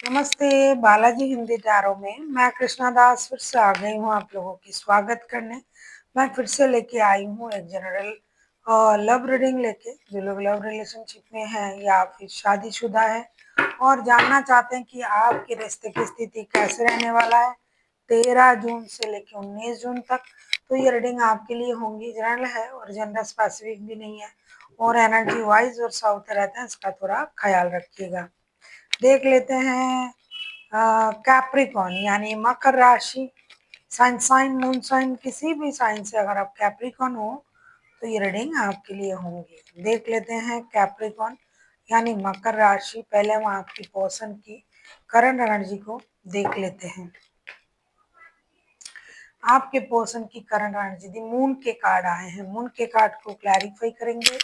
नमस्ते, बालाजी हिंदी टैरो में मैं कृष्णा दास फिर से आ गई हूँ आप लोगों की स्वागत करने। मैं फिर से लेके आई हूँ एक जनरल लव रीडिंग लेके। जो लोग लव रिलेशनशिप में हैं या फिर शादीशुदा है और जानना चाहते हैं कि आपके रिश्ते की स्थिति कैसे रहने वाला है 13 जून से लेके 19 जून तक, तो ये रीडिंग आपके लिए होंगी। जनरल है और जेंडर स्पेसिफिक भी नहीं है और एनर्जी वाइज और साउथ रहता है, इसका थोड़ा ख्याल रखिएगा। देख लेते हैं कैप्रिकॉन यानी मकर राशि। सन साइन मून साइन किसी भी साइन से अगर आप कैप्रिकॉन हो तो ये रीडिंग आपके लिए होंगी। देख लेते हैं कैप्रिकॉन यानी मकर राशि। पहले हम आपकी पर्सन की करंट एनर्जी को देख लेते हैं। आपके पर्सन की करंट एनर्जी दी मून के कार्ड आए हैं, मून के कार्ड को क्लैरिफाई करेंगे।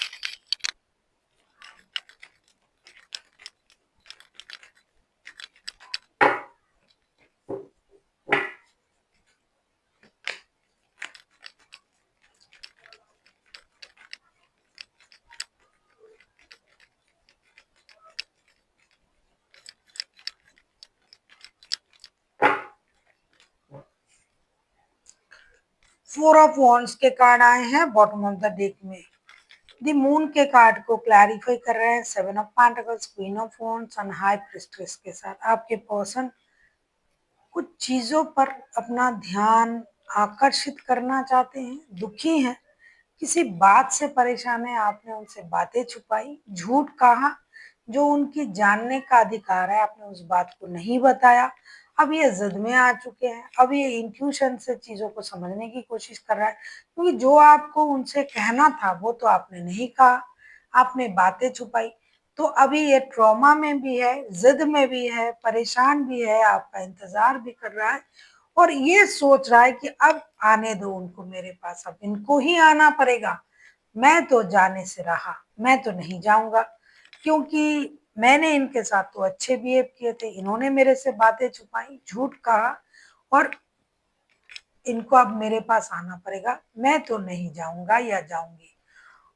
4 ऑफ वॉन्ड्स के कार्ड आए हैं बॉटम ऑफ द डेक में। दी मून के कार्ड को क्लैरिफाई कर रहे हैं 7 of pentacles, queen of wands और हाई प्रीस्टेस के साथ। आपके पर्सन कुछ चीजों पर अपना ध्यान आकर्षित करना चाहते हैं, दुखी हैं, किसी बात से परेशान है। आपने उनसे बातें छुपाई, झूठ कहा, जो उनकी जानने का अधिकार है आपने उस बात को नहीं बताया। अब ये जिद में आ चुके हैं, अब ये इंट्यूशन से चीजों को समझने की कोशिश कर रहा है, क्योंकि जो आपको उनसे कहना था वो तो आपने नहीं कहा, आपने बातें छुपाई। तो अभी ये ट्रॉमा में भी है, जिद में भी है, परेशान भी है, आपका इंतजार भी कर रहा है और ये सोच रहा है कि अब आने दो उनको मेरे पास, अब इनको ही आना पड़ेगा। मैं तो जाने से रहा, मैं तो नहीं जाऊंगा, क्योंकि मैंने इनके साथ तो अच्छे बिहेव किए थे, इन्होंने मेरे से बातें छुपाई, झूठ कहा और इनको अब मेरे पास आना पड़ेगा। मैं तो नहीं जाऊंगा या जाऊंगी।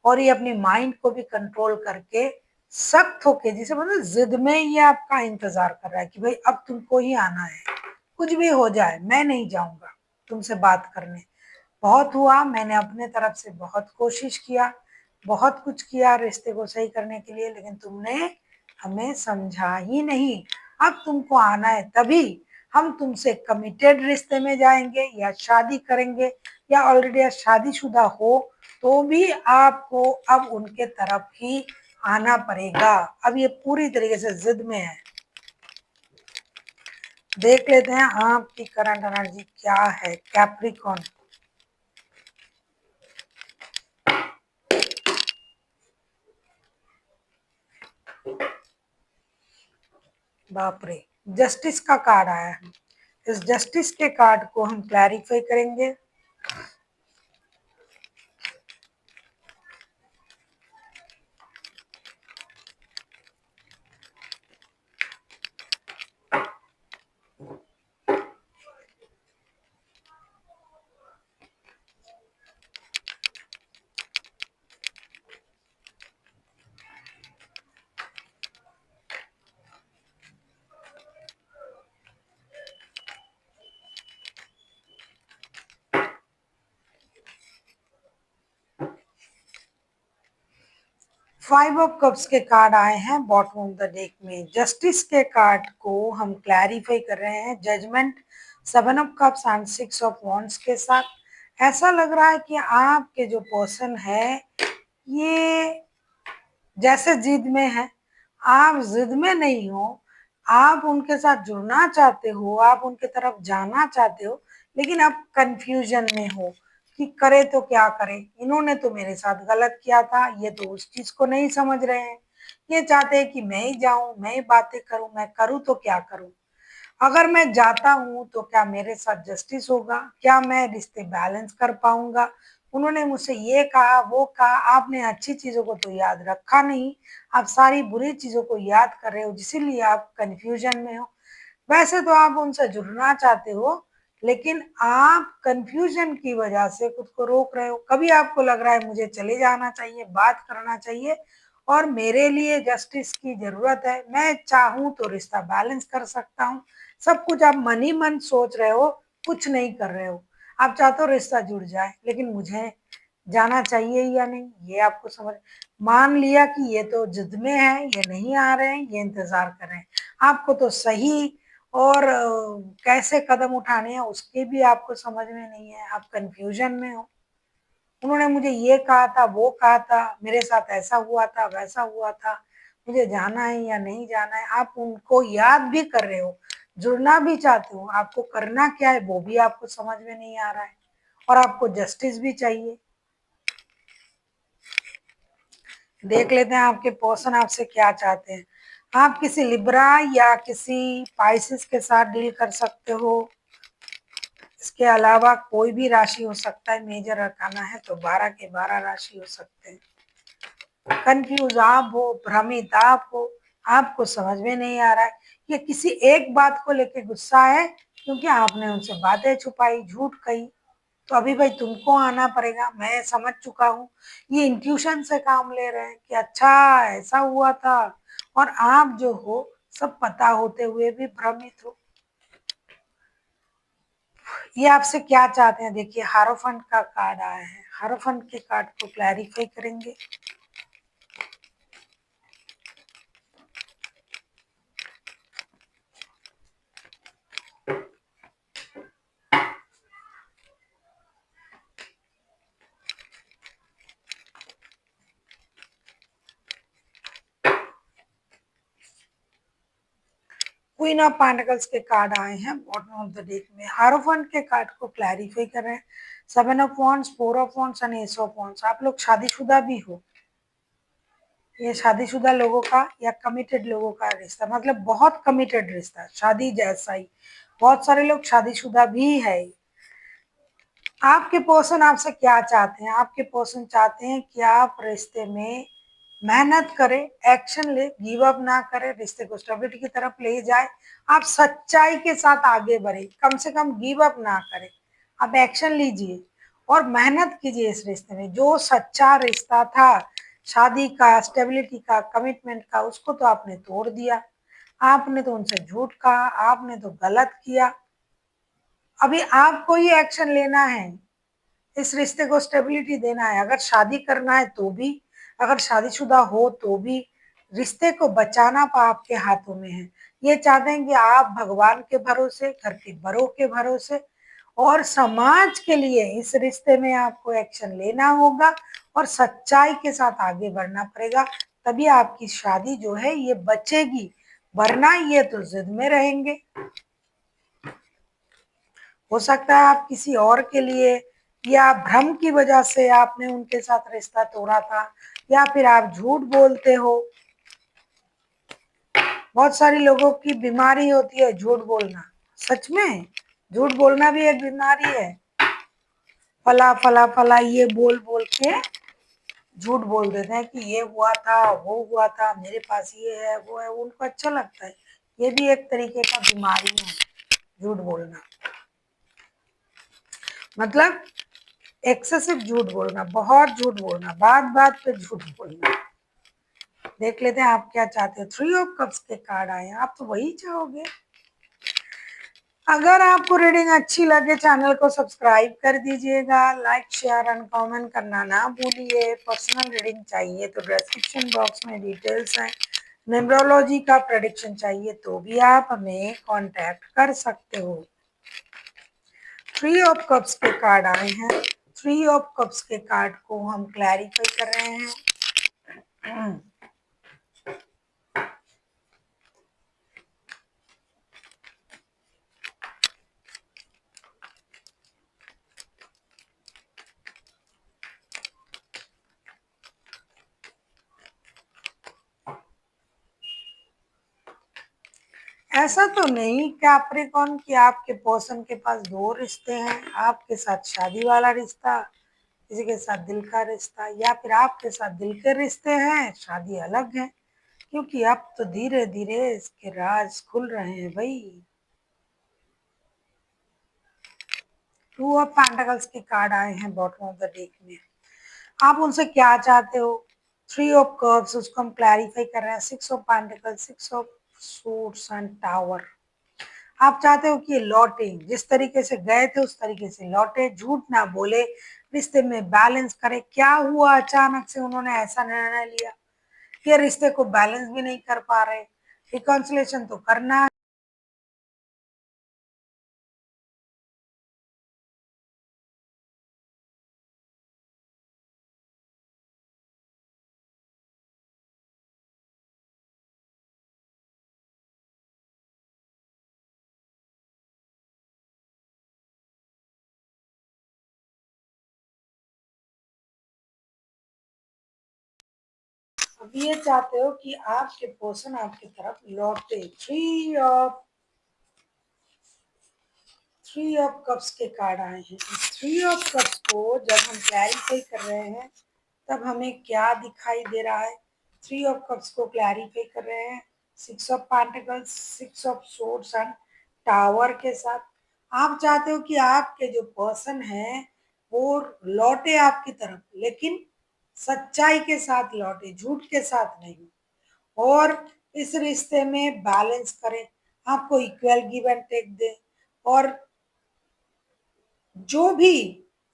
और ये अपनी माइंड को भी कंट्रोल करके सख्त होके, जिसे मतलब जिद में ये आपका इंतजार कर रहा है कि भाई अब तुमको ही आना है, कुछ भी हो जाए मैं नहीं जाऊंगा तुमसे बात करने। बहुत हुआ, मैंने अपने तरफ से बहुत कोशिश किया, बहुत कुछ किया रिश्ते को सही करने के लिए, लेकिन तुमने हमें समझा ही नहीं। अब तुमको आना है तभी हम तुमसे कमिटेड रिश्ते में जाएंगे या शादी करेंगे, या ऑलरेडी शादीशुदा हो तो भी आपको अब उनके तरफ ही आना पड़ेगा। अब ये पूरी तरीके से जिद में है। देख लेते हैं आपकी करंट एनर्जी क्या है कैप्रिकॉन। बाप रे, जस्टिस का कार्ड आया है। इस जस्टिस के कार्ड को हम क्लैरिफाई करेंगे। फाइव ऑफ कप्स के कार्ड आए हैं बॉटम ऑफ द डेक में। जस्टिस के कार्ड को हम क्लैरिफाई कर रहे हैं judgement, seven of cups and six of wands के साथ। ऐसा लग रहा है कि आपके जो पर्सन है ये जैसे जिद में है, आप जिद में नहीं हो, आप उनके साथ जुड़ना चाहते हो, आप उनके तरफ जाना चाहते हो, लेकिन अब कंफ्यूजन में हो कि करे तो क्या करे। इन्होंने तो मेरे साथ गलत किया था, ये तो उस चीज को नहीं समझ रहे हैं। ये चाहते हैं कि मैं ही जाऊं, मैं ही बातें करूं, मैं करूं तो क्या करूं। अगर मैं जाता हूँ तो क्या मेरे साथ जस्टिस होगा, क्या मैं रिश्ते बैलेंस कर पाऊंगा। उन्होंने मुझसे ये कहा वो कहा, आपने अच्छी चीजों को तो याद रखा नहीं, आप सारी बुरी चीजों को याद कर रहे हो, इसीलिए आप कंफ्यूजन में हो। वैसे तो आप उनसे जुड़ना चाहते हो, लेकिन आप कंफ्यूजन की वजह से खुद को रोक रहे हो। कभी आपको लग रहा है मुझे चले जाना चाहिए, बात करना चाहिए, और मेरे लिए जस्टिस की जरूरत है। मैं चाहूं तो रिश्ता बैलेंस कर सकता हूँ। सब कुछ आप मन ही मन सोच रहे हो, कुछ नहीं कर रहे हो। आप चाहते हो रिश्ता जुड़ जाए, लेकिन मुझे जाना चाहिए या नहीं, ये आपको समझ। मान लिया कि ये तो जिद में है, ये नहीं आ रहे हैं, ये इंतजार कर रहे हैं। आपको तो सही और कैसे कदम उठाने हैं उसके भी आपको समझ में नहीं है, आप कंफ्यूजन में हो। उन्होंने मुझे ये कहा था, वो कहा था, मेरे साथ ऐसा हुआ था, वैसा हुआ था, मुझे जाना है या नहीं जाना है। आप उनको याद भी कर रहे हो, जुड़ना भी चाहते हो, आपको करना क्या है वो भी आपको समझ में नहीं आ रहा है, और आपको जस्टिस भी चाहिए। देख लेते हैं आपके पर्सन आपसे क्या चाहते हैं। आप किसी लिब्रा या किसी पाइसिस के साथ डील कर सकते हो। इसके अलावा कोई भी राशि हो सकता है, मेजर अरकाना है तो 12 के 12 राशि हो सकते हैं। कंफ्यूज आप हो, भ्रमित आप हो, आपको समझ में नहीं आ रहा है। ये किसी एक बात को लेके गुस्सा है क्योंकि आपने उनसे बातें छुपाई, झूठ कही, तो अभी भाई तुमको आना पड़ेगा। मैं समझ चुका हूँ, ये इंट्यूशन से काम ले रहे हैं कि अच्छा ऐसा हुआ था, और आप जो हो सब पता होते हुए भी भ्रमित हो। ये आपसे क्या चाहते हैं, देखिए हारोफंट का कार्ड आया है। हारोफंट के कार्ड को क्लैरिफाई करेंगे। क्वीन ऑफ पेंटिकल्स के कार्ड आए हैं बॉटम ऑफ द डेक में। हारोफंट के कार्ड को क्लैरिफाई कर रहे हैं। 7 of wands, 4 of wands and S of wands. आप लोग शादीशुदा भी हो, ये शादीशुदा लोगों का या कमिटेड लोगों का रिश्ता, मतलब बहुत कमिटेड रिश्ता, शादी जैसा ही। बहुत सारे लोग शादीशुदा भी है। आपके पर्सन आपसे क्या चाहते हैं, आपके पर्सन चाहते हैं कि आप रिश्ते में मेहनत करें, एक्शन ले, गिव अप ना करें, रिश्ते को स्टेबिलिटी की तरफ ले जाए। आप सच्चाई के साथ आगे बढ़े, कम से कम गिव अप ना करें। आप एक्शन लीजिए और मेहनत कीजिए इस रिश्ते में। जो सच्चा रिश्ता था, शादी का, स्टेबिलिटी का, कमिटमेंट का, उसको तो आपने तोड़ दिया। आपने तो उनसे झूठ कहा, आपने तो गलत किया। अभी आपको ही एक्शन लेना है, इस रिश्ते को स्टेबिलिटी देना है। अगर शादी करना है तो भी, अगर शादीशुदा हो तो भी, रिश्ते को बचाना आपके हाथों में है। ये चाहते हैं कि आप भगवान के भरोसे, घर के बड़ों के भरोसे और समाज के लिए इस रिश्ते में आपको एक्शन लेना होगा और सच्चाई के साथ आगे बढ़ना पड़ेगा। तभी आपकी शादी जो है ये बचेगी, वरना ये तो जिद में रहेंगे। हो सकता है आप किसी और के लिए या भ्रम की वजह से आपने उनके साथ रिश्ता तोड़ा था, या फिर आप झूठ बोलते हो। बहुत सारे लोगों की बीमारी होती है झूठ बोलना। सच में झूठ बोलना भी एक बीमारी है। फला फला फला ये बोल बोल के झूठ बोल देते हैं कि ये हुआ था, वो हुआ था, मेरे पास ये है, वो है, उनको अच्छा लगता है। ये भी एक तरीके का बीमारी है, झूठ बोलना। मतलब एक्सेसिव झूठ बोलना, बहुत झूठ बोलना, बात बात पे झूठ बोलना। देख लेते हैं आप क्या चाहते हो। 3 ऑफ कप्स के कार्ड आए हैं, आप तो वही चाहोगे। अगर आपको रीडिंग अच्छी लगे चैनल को सब्सक्राइब कर दीजिएगा, लाइक शेयर एंड कमेंट करना ना भूलिए। पर्सनल रीडिंग चाहिए तो डिस्क्रिप्शन बॉक्स में डिटेल्स हैं। न्यूमरोलॉजी का प्रेडिक्शन चाहिए तो भी आप हमें कांटेक्ट कर सकते हो। 3 ऑफ कप्स के कार्ड आए हैं। 3 ऑफ कप्स के कार्ड को हम क्लैरिफाई कर रहे हैं। ऐसा तो नहीं कैप्रिकॉर्न कि आपके पर्सन के पास दो रिश्ते हैं, आपके साथ शादी वाला रिश्ता, किसी के साथ दिल का रिश्ता, या फिर आपके साथ दिल के रिश्ते हैं, शादी अलग है। क्योंकि अब तो धीरे धीरे इसके राज खुल रहे हैं भाई। 2 ऑफ पेंटाकल्स के कार्ड आए हैं बॉटम ऑफ द डेक में। आप उनसे क्या चाहते हो, थ्री ऑफ कर्व्स उसको हम क्लैरिफाई कर रहे हैं, six of pentacles, six of suits and tower. आप चाहते हो कि ये लौटे, जिस तरीके से गए थे उस तरीके से लौटे, झूठ ना बोले, रिश्ते में बैलेंस करे। क्या हुआ अचानक से उन्होंने ऐसा निर्णय लिया कि रिश्ते को बैलेंस भी नहीं कर पा रहे? रिकॉन्सिलेशन तो करना। अब ये चाहते हो कि आपके पर्सन आपकी तरफ लौटे। थ्री ऑफ कप्स के कार्ड आए हैं। थ्री ऑफ कप्स को जब हम क्लैरिफाई कर रहे हैं तब हमें क्या दिखाई दे रहा है? थ्री ऑफ कप्स को क्लैरिफाई कर रहे हैं six of pentacles, six of swords and tower के साथ। आप चाहते हो कि आपके जो पर्सन है वो लौटे आपकी तरफ, लेकिन सच्चाई के साथ लौटे, झूठ के साथ नहीं। और इस रिश्ते में बैलेंस करे, आपको इक्वल गिव एंड टेक दे, और जो भी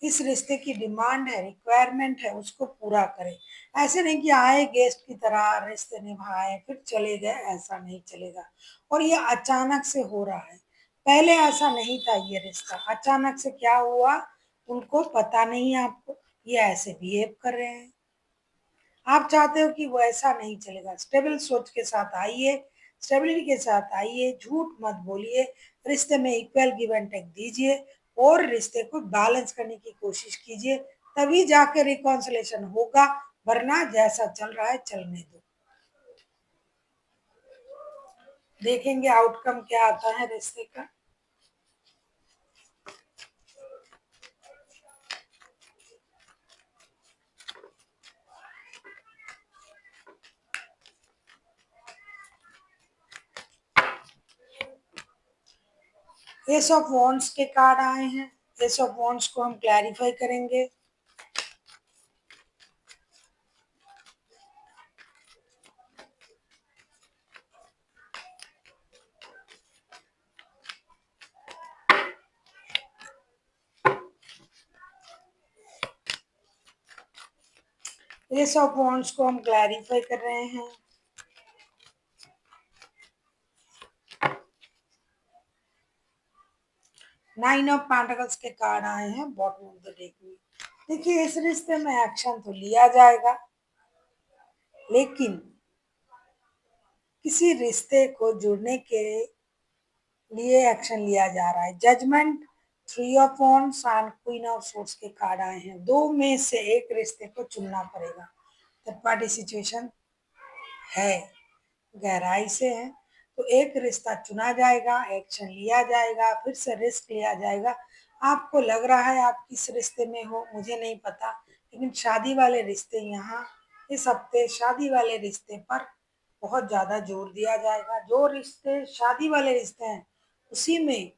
इस रिश्ते की डिमांड है, रिक्वायरमेंट है, उसको पूरा करे। ऐसे नहीं कि आए गेस्ट की तरह रिश्ते निभाए फिर चले गए, ऐसा नहीं चलेगा। और ये अचानक से हो रहा है, पहले ऐसा नहीं था। ये रिश्ता अचानक से क्या हुआ उनको पता नहीं है, आपको ये ऐसे बिहेव कर रहे हैं। आप चाहते हो कि वो ऐसा नहीं चलेगा। स्टेबल सोच के साथ आइए, स्टेबिलिटी के साथ आइए, झूठ मत बोलिए, रिश्ते में इक्वल गिव एंड टेक दीजिए और रिश्ते को बैलेंस करने की कोशिश कीजिए, तभी जाकर रिकॉन्सिलेशन होगा। वरना जैसा चल रहा है चलने दो, देखेंगे आउटकम क्या आता है रिश्ते का। एस ऑफ वॉन्ड्स के कार्ड आए हैं। एस ऑफ वॉन्ड्स को हम क्लैरिफाई करेंगे। एस ऑफ वॉन्ड्स को हम क्लैरिफाई कर रहे हैं। नाइन ऑफ पेंटिकल्स के कार्ड आए हैं बॉटम ऑफ द डेक में। देखिए, इस रिश्ते में एक्शन तो लिया जाएगा, लेकिन किसी रिश्ते को जुड़ने के लिए एक्शन लिया जा रहा है। Judgement, three of wands and queen of swords के कार्ड आए हैं। दो में से एक रिश्ते को चुनना पड़ेगा। थर्ड पार्टी सिचुएशन है, गहराई से है, तो एक रिश्ता चुना जाएगा, एक्शन लिया जाएगा, फिर से रिस्क लिया जाएगा। आपको लग रहा है आप किस रिश्ते में हो मुझे नहीं पता, लेकिन शादी वाले रिश्ते यहाँ इस हफ्ते शादी वाले रिश्ते पर बहुत ज़्यादा जोर दिया जाएगा। जो रिश्ते शादी वाले रिश्ते हैं उसी में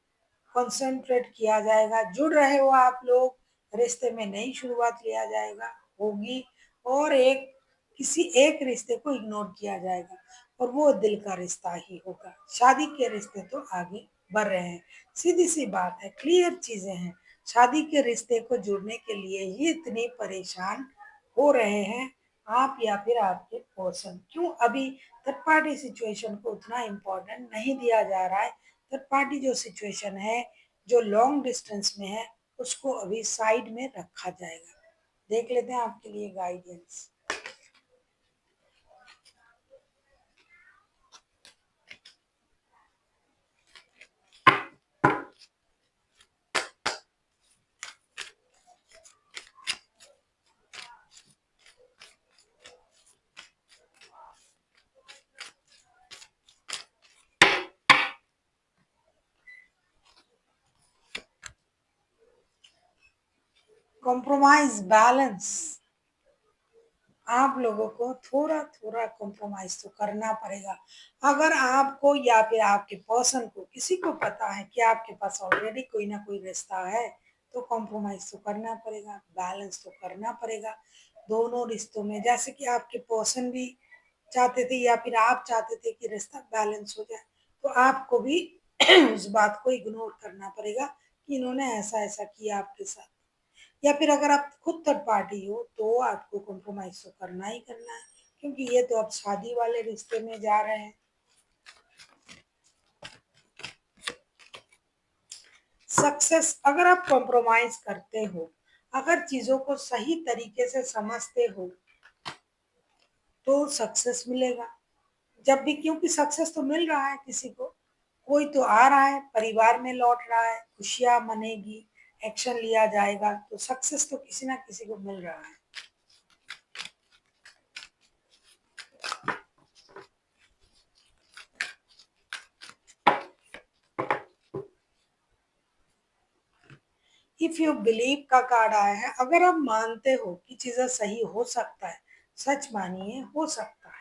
कंसंट्रेट किया जाएगा। जुड़ रहे हो आप लोग, रिश्ते में नई शुरुआत लिया जाएगा, होगी, और एक किसी एक रिश्ते को इग्नोर किया जाएगा और वो दिल का रिश्ता ही होगा। शादी के रिश्ते तो आगे बढ़ रहे हैं, सीधी सी बात है, क्लियर चीजें हैं। शादी के रिश्ते को जुड़ने के लिए ही इतने परेशान हो रहे हैं आप या फिर आपके पर्सन। क्यों अभी थर्ड पार्टी सिचुएशन को उतना इम्पोर्टेंट नहीं दिया जा रहा है? थर्ड पार्टी जो सिचुएशन है, जो लॉन्ग डिस्टेंस में है, उसको अभी साइड में रखा जाएगा। देख लेते हैं आपके लिए गाइडेंस। कॉम्प्रोमाइज बैलेंस, आप लोगों को थोड़ा थोड़ा कॉम्प्रोमाइज तो करना पड़ेगा। अगर आपको या फिर आपके पर्सन को किसी को पता है कि आपके पास ऑलरेडी कोई ना कोई रिश्ता है, तो कॉम्प्रोमाइज तो करना पड़ेगा, बैलेंस तो करना पड़ेगा। दोनों रिश्तों में, जैसे कि आपके पर्सन भी चाहते थे या फिर आप चाहते थे कि रिश्ता बैलेंस हो जाए, तो आपको भी उस बात को इग्नोर करना पड़ेगा कि इन्होंने ऐसा ऐसा किया आपके साथ। या फिर अगर आप खुद थर्ड पार्टी हो तो आपको कॉम्प्रोमाइज तो करना ही करना है, क्योंकि ये तो अब शादी वाले रिश्ते में जा रहे हैं। सक्सेस, अगर आप कॉम्प्रोमाइज करते हो, अगर चीजों को सही तरीके से समझते हो तो सक्सेस मिलेगा। जब भी, क्योंकि सक्सेस तो मिल रहा है किसी को, कोई तो आ रहा है, परिवार में लौट रहा है, खुशियां मनेगी, एक्शन लिया जाएगा, तो सक्सेस तो किसी ना किसी को मिल रहा है। इफ यू बिलीव का कार्ड आया है, अगर आप मानते हो कि चीजें सही हो सकता है, सच मानिए हो सकता है।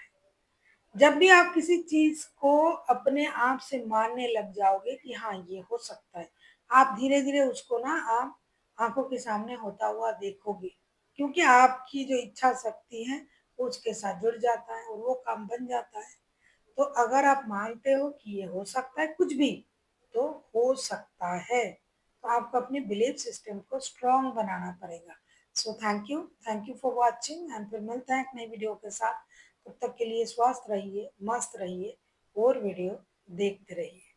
जब भी आप किसी चीज को अपने आप से मानने लग जाओगे कि हाँ ये हो सकता है, आप धीरे धीरे उसको ना आप आंखों के सामने होता हुआ देखोगे, क्योंकि आपकी जो इच्छा शक्ति है वो उसके साथ जुड़ जाता है और वो काम बन जाता है। तो अगर आप मानते हो कि ये हो सकता है कुछ भी, तो हो सकता है। तो आपको अपने बिलीफ सिस्टम को स्ट्रांग बनाना पड़ेगा। So thank you for watching, and फिर मिलते हैं एक नई वीडियो के साथ। तब तक के लिए स्वस्थ रहिए, मस्त रहिए और वीडियो देखते रहिए।